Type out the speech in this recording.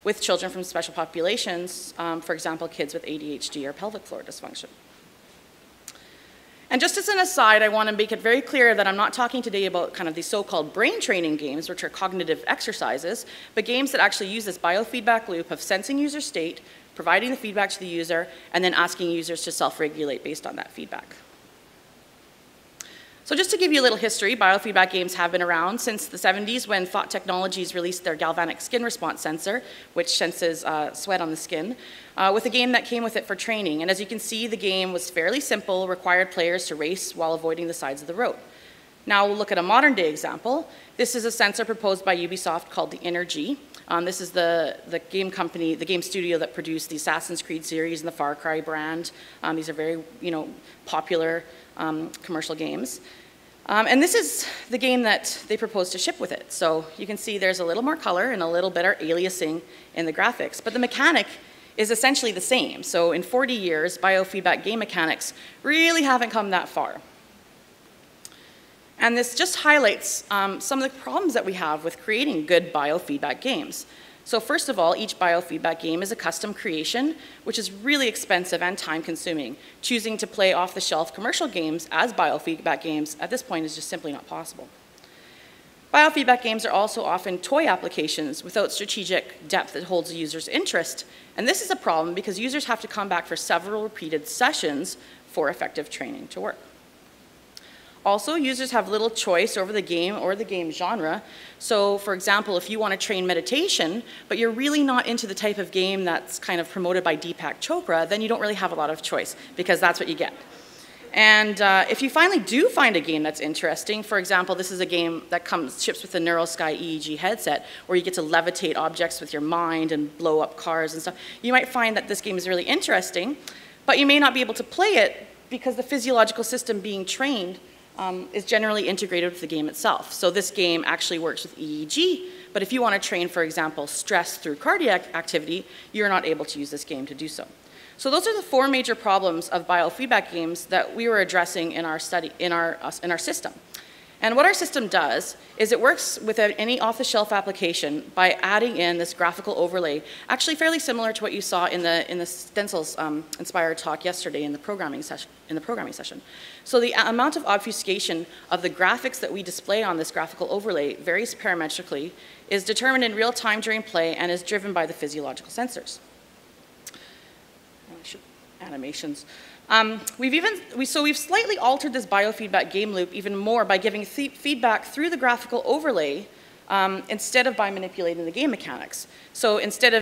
with children from special populations, for example, kids with ADHD or pelvic floor dysfunction. And just as an aside, I want to make it very clear that I'm not talking today about kind of these so-called brain training games, which are cognitive exercises, but games that actually use this biofeedback loop of sensing user state, providing the feedback to the user, and then asking users to self-regulate based on that feedback. So just to give you a little history, biofeedback games have been around since the 70s when Thought Technologies released their galvanic skin response sensor, which senses sweat on the skin, with a game that came with it for training. And as you can see, the game was fairly simple, required players to race while avoiding the sides of the road. Now we'll look at a modern day example. This is a sensor proposed by Ubisoft called the Energy. This is the game company, the game studio that produced the Assassin's Creed series and the Far Cry brand. These are very, popular commercial games. And this is the game that they proposed to ship with it. So you can see there's a little more color and a little better aliasing in the graphics, but the mechanic is essentially the same. So in 40 years, biofeedback game mechanics really haven't come that far. And this just highlights some of the problems that we have with creating good biofeedback games. So first of all, each biofeedback game is a custom creation, which is really expensive and time-consuming. Choosing to play off-the-shelf commercial games as biofeedback games at this point is just simply not possible. Biofeedback games are also often toy applications without strategic depth that holds a user's interest. And this is a problem because users have to come back for several repeated sessions for effective training to work. Also, users have little choice over the game or the game genre. So, for example, if you want to train meditation, but you're really not into the type of game that's kind of promoted by Deepak Chopra, then you don't really have a lot of choice, because that's what you get. And if you finally do find a game that's interesting, for example, this is a game that ships with the NeuroSky EEG headset, where you get to levitate objects with your mind and blow up cars and stuff. You might find that this game is really interesting, but you may not be able to play it because the physiological system being trained is generally integrated with the game itself. So this game actually works with EEG, but if you want to train, for example, stress through cardiac activity, you're not able to use this game to do so. So those are the 4 major problems of biofeedback games that we were addressing in our study, in our system. And what our system does is it works with any off-the-shelf application by adding in this graphical overlay, actually fairly similar to what you saw in the Stencils inspired talk yesterday in the programming session. So the amount of obfuscation of the graphics that we display on this graphical overlay varies parametrically, is determined in real time during play, and is driven by the physiological sensors. Animations. We've slightly altered this biofeedback game loop even more by giving feedback through the graphical overlay instead of by manipulating the game mechanics. So instead of